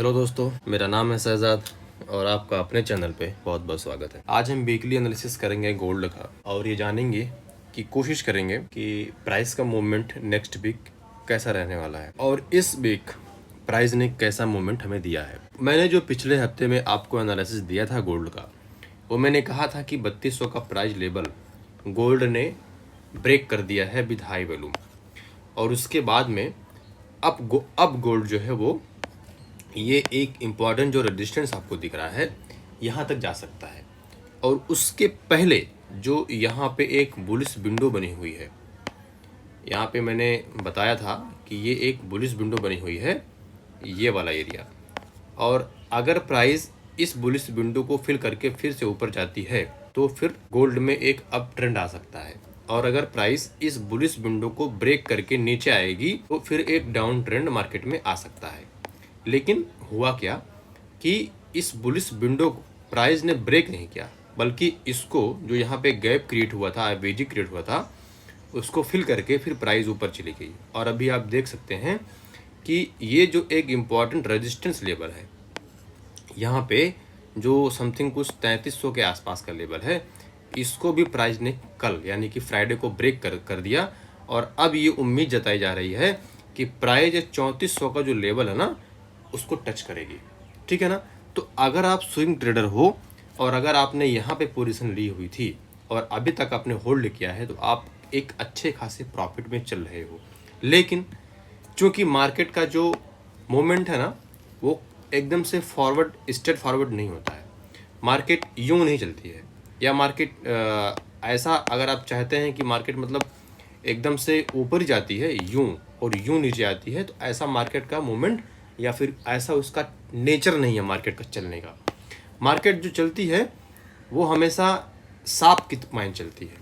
Hello दोस्तों, मेरा नाम है शहजाद और आपका अपने चैनल पे बहुत बहुत स्वागत है। आज हम वीकली एनालिसिस करेंगे गोल्ड का और ये जानेंगे कि कोशिश करेंगे कि प्राइस का मूवमेंट नेक्स्ट वीक कैसा रहने वाला है और इस वीक प्राइस ने कैसा मूवमेंट हमें दिया है। मैंने जो पिछले हफ्ते में आपको एनालिसिस दिया था गोल्ड का, वो मैंने कहा था कि 3200 का प्राइस लेवल गोल्ड ने ब्रेक कर दिया है विद हाई वैल्यूम और उसके बाद में अब गोल्ड जो है वो ये एक इम्पॉर्टेंट जो रेजिस्टेंस आपको दिख रहा है यहाँ तक जा सकता है। और उसके पहले जो यहाँ पे एक बुलिश विंडो बनी हुई है, यहाँ पे मैंने बताया था कि ये एक बुलिश विंडो बनी हुई है, ये वाला एरिया। और अगर प्राइस इस बुलिश विंडो को फिल करके फिर से ऊपर जाती है तो फिर गोल्ड में एक अप ट्रेंड आ सकता है। और अगर प्राइस इस बुलिश विंडो को ब्रेक करके नीचे आएगी तो फिर एक डाउन ट्रेंड मार्केट में आ सकता है। लेकिन हुआ क्या कि इस बुलिश विंडो को प्राइस ने ब्रेक नहीं किया, बल्कि इसको जो यहाँ पे गैप क्रिएट हुआ था, एवरेज क्रिएट हुआ था, उसको फिल करके फिर प्राइस ऊपर चली गई। और अभी आप देख सकते हैं कि ये जो एक इम्पॉर्टेंट रेजिस्टेंस लेवल है यहाँ पे, जो समथिंग कुछ 3300 के आसपास का लेवल है, इसको भी प्राइस ने कल यानी कि फ्राइडे को ब्रेक कर दिया। और अब ये उम्मीद जताई जा रही है कि प्राइस 3400 का जो लेवल है ना उसको टच करेगी। ठीक है ना। तो अगर आप स्विंग ट्रेडर हो और अगर आपने यहाँ पे पोजीशन ली हुई थी और अभी तक आपने होल्ड किया है तो आप एक अच्छे खासे प्रॉफिट में चल रहे हो। लेकिन चूंकि मार्केट का जो मोमेंट है ना वो एकदम से स्ट्रेट फॉरवर्ड नहीं होता है, मार्केट यूं नहीं चलती है। या मार्केट ऐसा अगर आप चाहते हैं कि मार्केट मतलब एकदम से ऊपर जाती है यूं और यूं नीचे आती है, तो ऐसा मार्केट का मूवमेंट या फिर ऐसा उसका नेचर नहीं है मार्केट का चलने का। मार्केट जो चलती है वो हमेशा सांप की माइंड चलती है।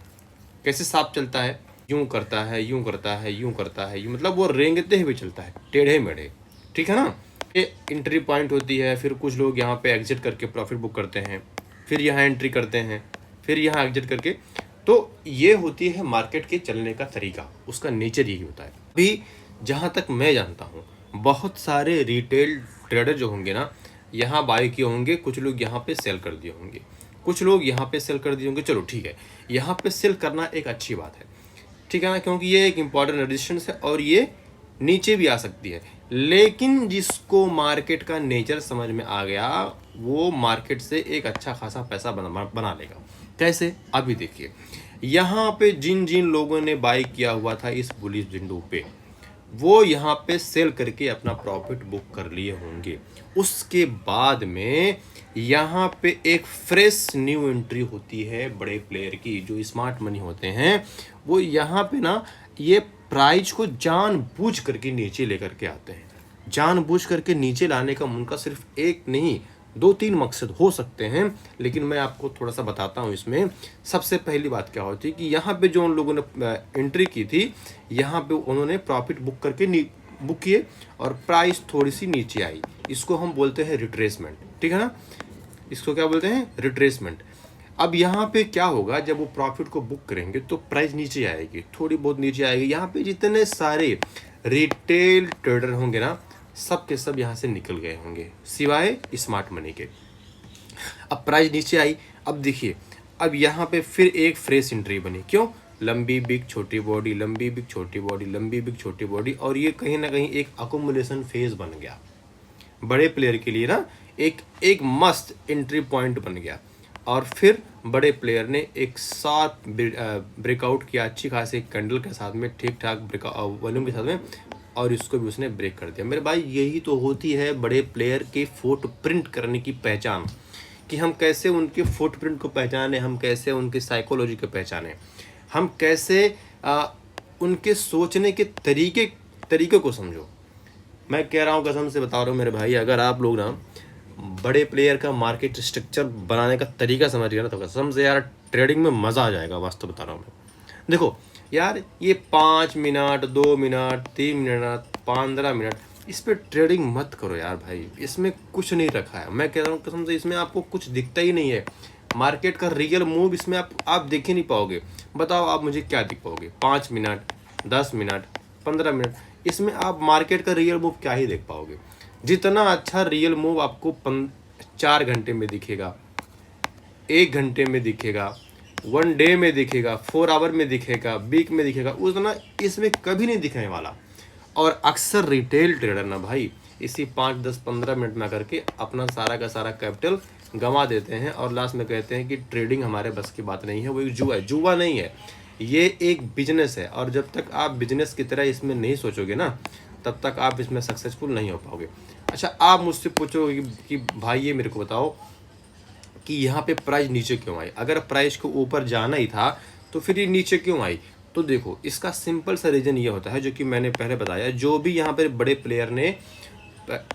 कैसे सांप चलता है? यूं करता है, यूं करता है, यूं करता है, यूं मतलब वो रेंगते हुए चलता है, टेढ़े मेढ़े। ठीक है ना। ये एंट्री पॉइंट होती है, फिर कुछ लोग यहाँ पे एग्जिट करके प्रॉफिट बुक करते हैं, फिर यहाँ एंट्री करते हैं, फिर यहाँ एग्जिट करके। तो ये होती है मार्केट के चलने का तरीका, उसका नेचर यही होता है। अभी जहाँ तक मैं जानता हूँ बहुत सारे रिटेल ट्रेडर जो होंगे ना यहाँ बाय किए होंगे, कुछ लोग यहाँ पे सेल कर दिए होंगे, कुछ लोग यहाँ पे सेल कर दिए होंगे। चलो ठीक है, यहाँ पे सेल करना एक अच्छी बात है, ठीक है ना, क्योंकि ये एक इम्पॉर्टेंट रेजिस्टेंस है और ये नीचे भी आ सकती है। लेकिन जिसको मार्केट का नेचर समझ में आ गया वो मार्केट से एक अच्छा खासा पैसा बना लेगा। कैसे? अभी देखिए, यहाँ पे जिन जिन लोगों ने बाय किया हुआ था इस बुलिश विंडो पे, वो यहाँ पे सेल करके अपना प्रॉफिट बुक कर लिए होंगे। उसके बाद में यहाँ पे एक फ्रेश न्यू एंट्री होती है बड़े प्लेयर की, जो स्मार्ट मनी होते हैं, वो यहाँ पे ना ये प्राइस को जानबूझ करके नीचे लेकर के आते हैं। जानबूझ करके नीचे लाने का उनका सिर्फ एक नहीं 2-3 मकसद हो सकते हैं, लेकिन मैं आपको थोड़ा सा बताता हूँ। इसमें सबसे पहली बात क्या होती है कि यहाँ पे जो उन लोगों ने एंट्री की थी, यहाँ पे उन्होंने प्रॉफिट बुक करके बुक किए और प्राइस थोड़ी सी नीचे आई, इसको हम बोलते हैं रिट्रेसमेंट। ठीक है ना, इसको क्या बोलते हैं? रिट्रेसमेंट। अब यहाँ पे क्या होगा, जब वो प्रॉफिट को बुक करेंगे तो प्राइस नीचे आएगी, थोड़ी बहुत नीचे आएगी। यहाँ पे जितने सारे रिटेल ट्रेडर होंगे ना सब के सब यहाँ से निकल गए होंगे सिवाय स्मार्ट मनी के। अब प्राइस नीचे आई, अब देखिए अब यहाँ पे फिर एक फ्रेश एंट्री बनी। क्यों? लंबी बिग छोटी बॉडी, लंबी बिग छोटी बॉडी, लंबी बिग छोटी बॉडी, और ये कहीं ना कहीं एक अकोमुलेशन फेज बन गया बड़े प्लेयर के लिए ना, एक मस्त एंट्री पॉइंट बन गया। और फिर बड़े प्लेयर ने एक साथ ब्रेकआउट किया अच्छी खासी कैंडल के साथ में, ठीक ठाक वॉल्यूम के साथ में, और इसको भी उसने ब्रेक कर दिया। मेरे भाई यही तो होती है बड़े प्लेयर के फुटप्रिंट करने की पहचान, कि हम कैसे उनके फुटप्रिंट को पहचाने, हम कैसे उनकी साइकोलॉजी को पहचाने, हम कैसे उनके सोचने के तरीके को समझो। मैं कह रहा हूँ, कसम से बता रहा हूँ मेरे भाई, अगर आप लोग ना बड़े प्लेयर का मार्केट स्ट्रक्चर बनाने का तरीका समझ गया ना तो कसम से यार ट्रेडिंग में मज़ा आ जाएगा। वास्तव बता रहा हूँ मैं। देखो यार, ये 5 मिनट 2 मिनट 3 मिनट 15 मिनट इस पर ट्रेडिंग मत करो यार भाई, इसमें कुछ नहीं रखा है। मैं कह रहा हूँ कसम से, इसमें आपको कुछ दिखता ही नहीं है। मार्केट का रियल मूव इसमें आप देख ही नहीं पाओगे। बताओ आप मुझे क्या दिख पाओगे? 5 मिनट 10 मिनट 15 मिनट, इसमें आप मार्केट का रियल मूव क्या ही देख पाओगे? जितना अच्छा रियल मूव आपको 4 घंटे में दिखेगा, 1 घंटे में दिखेगा, 1 डे में दिखेगा, 4 आवर में दिखेगा, वीक में दिखेगा, उतना इसमें कभी नहीं दिखने वाला। और अक्सर रिटेल ट्रेडर ना भाई इसी 5, 10, 15 मिनट में करके अपना सारा का सारा कैपिटल गंवा देते हैं और लास्ट में कहते हैं कि ट्रेडिंग हमारे बस की बात नहीं है, वो एक जुआ है। जुआ नहीं है, ये एक बिजनेस है, और जब तक आप बिजनेस की तरह इसमें नहीं सोचोगे ना, तब तक आप इसमें सक्सेसफुल नहीं हो पाओगे। अच्छा, आप मुझसे पूछोगे कि भाई ये मेरे को बताओ कि यहाँ पे प्राइस नीचे क्यों आई? अगर प्राइस को ऊपर जाना ही था तो फिर ये नीचे क्यों आई? तो देखो, इसका सिंपल सा रीज़न ये होता है, जो कि मैंने पहले बताया, जो भी यहाँ पर बड़े प्लेयर ने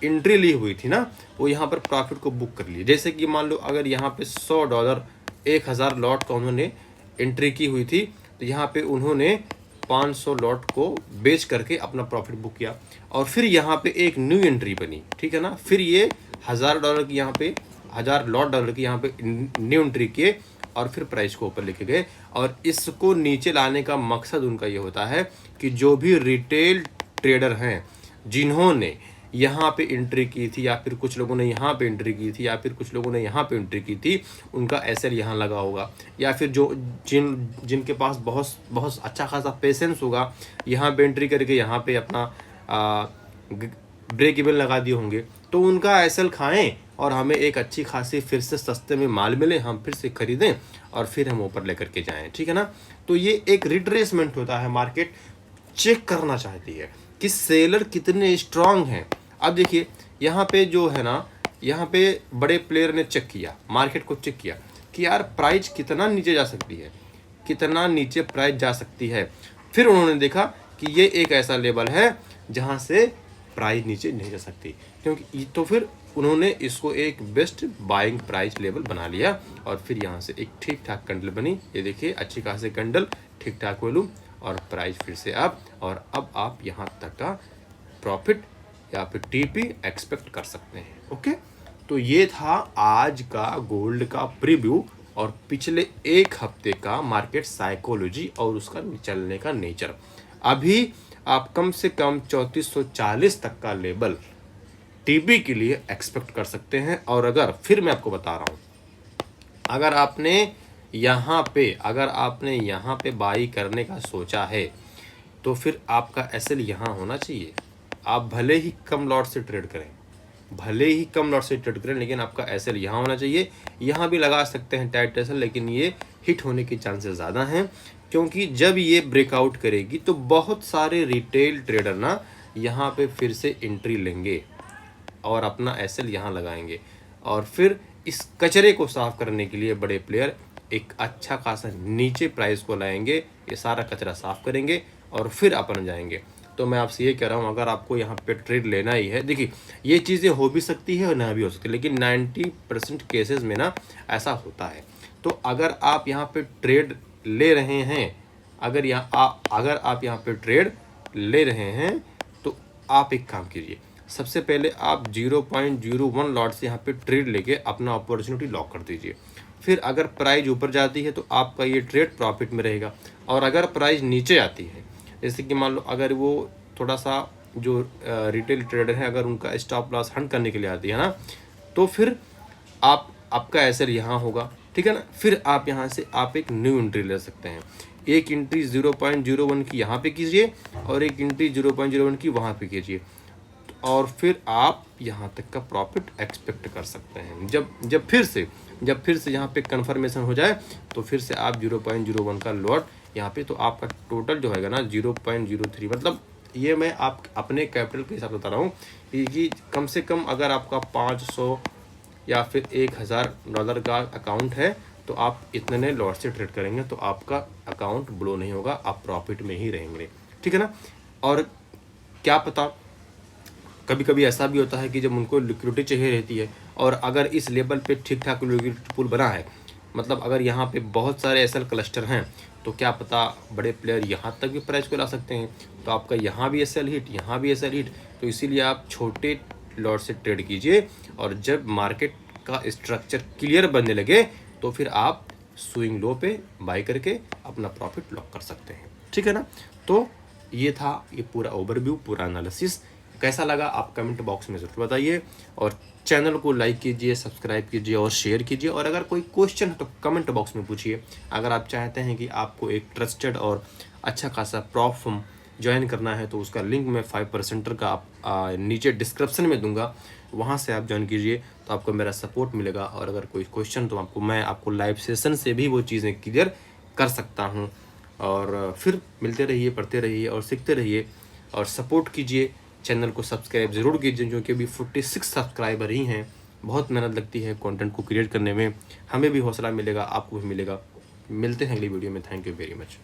एंट्री ली हुई थी ना, वो यहाँ पर प्रॉफिट को बुक कर लिए। जैसे कि मान लो अगर यहाँ पे $100 1000 लॉट का उन्होंने एंट्री की हुई थी, तो यहाँ पे उन्होंने 500 लॉट को बेच करके अपना प्रॉफिट बुक किया, और फिर यहाँ पे एक न्यू एंट्री बनी, ठीक है ना। फिर ये $1000 की यहाँ पे $1000 की यहाँ पे न्यू एंट्री किए, और फिर प्राइस को ऊपर लेके गए। और इसको नीचे लाने का मकसद उनका ये होता है कि जो भी रिटेल ट्रेडर हैं जिन्होंने यहाँ पे एंट्री की थी, या फिर कुछ लोगों ने यहाँ पे एंट्री की थी, या फिर कुछ लोगों ने यहाँ पे एंट्री की थी, उनका एसएल यहाँ लगा होगा, या फिर जो जिनके पास बहुत बहुत अच्छा खासा पेशेंस होगा, यहाँ पे एंट्री करके यहाँ पे अपना ब्रेक इवन लगा दिए होंगे, तो उनका एसएल खाएं और हमें एक अच्छी खासी फिर से सस्ते में माल मिले, हम फिर से खरीदें और फिर हम ऊपर लेकर के जाएं, ठीक है ना। तो ये एक रिट्रेसमेंट होता है, मार्केट चेक करना चाहती है कि सेलर कितने स्ट्रांग हैं। अब देखिए यहाँ पे जो है ना, यहाँ पे बड़े प्लेयर ने चेक किया, मार्केट को चेक किया कि यार प्राइस कितना नीचे जा सकती है, कितना नीचे प्राइस जा सकती है। फिर उन्होंने देखा कि ये एक ऐसा लेवल है जहाँ से प्राइस नीचे नहीं जा सकती, क्योंकि तो फिर उन्होंने इसको एक बेस्ट बाइंग प्राइस लेवल बना लिया, और फिर यहाँ से एक ठीक ठाक कैंडल बनी। ये देखिए अच्छी खासी कैंडल, ठीक ठाक वॉल्यूम, और प्राइस फिर से अप, और अब आप यहाँ तक का प्रॉफिट या फिर टीपी एक्सपेक्ट कर सकते हैं। ओके, तो ये था आज का गोल्ड का प्रीव्यू और पिछले एक हफ्ते का मार्केट साइकोलॉजी और उसका चलने का नेचर। अभी आप कम से कम 3440 तक का लेवल टीपी के लिए एक्सपेक्ट कर सकते हैं। और अगर फिर मैं आपको बता रहा हूँ, अगर आपने यहाँ पे बाई करने का सोचा है, तो फिर आपका एसएल यहाँ होना चाहिए। आप भले ही कम लॉट से ट्रेड करें, लेकिन आपका एसएल यहाँ होना चाहिए। यहाँ भी लगा सकते हैं टाइट एसएल, लेकिन ये हिट होने के चांसेस ज़्यादा हैं, क्योंकि जब ये ब्रेकआउट करेगी तो बहुत सारे रिटेल ट्रेडर ना यहाँ पे फिर से एंट्री लेंगे और अपना एसएल यहाँ लगाएंगे, और फिर इस कचरे को साफ करने के लिए बड़े प्लेयर एक अच्छा खासा नीचे प्राइस को लाएंगे, ये सारा कचरा साफ करेंगे और फिर अपन जाएंगे। तो मैं आपसे ये कह रहा हूँ, अगर आपको यहाँ पे ट्रेड लेना ही है, देखिए ये चीज़ें हो भी सकती है और ना भी हो सकती है, लेकिन 90% केसेस में ना ऐसा होता है। तो अगर आप यहाँ पे ट्रेड ले रहे हैं, अगर आप यहाँ पे ट्रेड ले रहे हैं, तो आप एक काम कीजिए, सबसे पहले आप 0.01 लॉट से यहाँ पे ट्रेड लेके अपना अपॉर्चुनिटी लॉक कर दीजिए। फिर अगर प्राइस ऊपर जाती है तो आपका ये ट्रेड प्रॉफिट में रहेगा, और अगर प्राइस नीचे आती है, जैसे कि मान लो अगर वो थोड़ा सा जो रिटेल ट्रेडर है, अगर उनका स्टॉप लॉस हंट करने के लिए आती है ना, तो फिर आपका एसएल यहाँ होगा, ठीक है ना। फिर आप यहाँ से आप एक न्यू एंट्री ले सकते हैं। एक एंट्री 0.01 की यहाँ पे कीजिए और एक एंट्री 0.01 की वहाँ पे कीजिए, और फिर आप यहाँ तक का प्रॉफिट एक्सपेक्ट कर सकते हैं। जब फिर से यहाँ पे कंफर्मेशन हो जाए, तो फिर से आप 0.01 का लॉट यहाँ पे, तो आपका टोटल जो है ना 0.03, मतलब ये मैं आप अपने कैपिटल के हिसाब से बता रहा हूँ कि कम से कम अगर आपका 500 या फिर $1000 का अकाउंट है, तो आप इतने लॉट से ट्रेड करेंगे तो आपका अकाउंट ब्लो नहीं होगा, आप प्रॉफिट में ही रहेंगे, ठीक है ना। और क्या पता कभी कभी ऐसा भी होता है कि जब उनको लिक्विडिटी चाहिए रहती है, और अगर इस लेवल पे ठीक ठाक लिक्विडिटी पूल बना है, मतलब अगर यहाँ पे बहुत सारे एसएल क्लस्टर हैं, तो क्या पता बड़े प्लेयर यहाँ तक भी प्राइस को ला सकते हैं, तो आपका यहाँ भी एसएल हिट, यहाँ भी एसएल हिट। तो इसीलिए आप छोटे लॉट से ट्रेड कीजिए, और जब मार्केट का स्ट्रक्चर क्लियर बनने लगे, तो फिर आप स्विंग लो पे बाय करके अपना प्रॉफिट लॉक कर सकते हैं, ठीक है ना। तो ये था ये पूरा ओवरव्यू, पूरा एनालिसिस, कैसा लगा आप कमेंट बॉक्स में ज़रूर बताइए, और चैनल को लाइक कीजिए, सब्सक्राइब कीजिए और शेयर कीजिए। और अगर कोई क्वेश्चन है तो कमेंट बॉक्स में पूछिए। अगर आप चाहते हैं कि आपको एक ट्रस्टेड और अच्छा खासा प्रॉप फर्म ज्वाइन करना है तो उसका लिंक मैं 5% का आप नीचे डिस्क्रिप्शन में दूंगा, वहाँ से आप ज्वाइन कीजिए तो आपको मेरा सपोर्ट मिलेगा। और अगर कोई क्वेश्चन तो मैं आपको लाइव सेशन से भी वो चीज़ें क्लियर कर सकता हूँ। और फिर मिलते रहिए, पढ़ते रहिए और सीखते रहिए, और सपोर्ट कीजिए। चैनल को सब्सक्राइब ज़रूर कीजिए, क्योंकि अभी 46 सब्सक्राइबर ही हैं। बहुत मेहनत लगती है कंटेंट को क्रिएट करने में, हमें भी हौसला मिलेगा, आपको भी मिलेगा। मिलते हैं अगली वीडियो में। Thank you very much.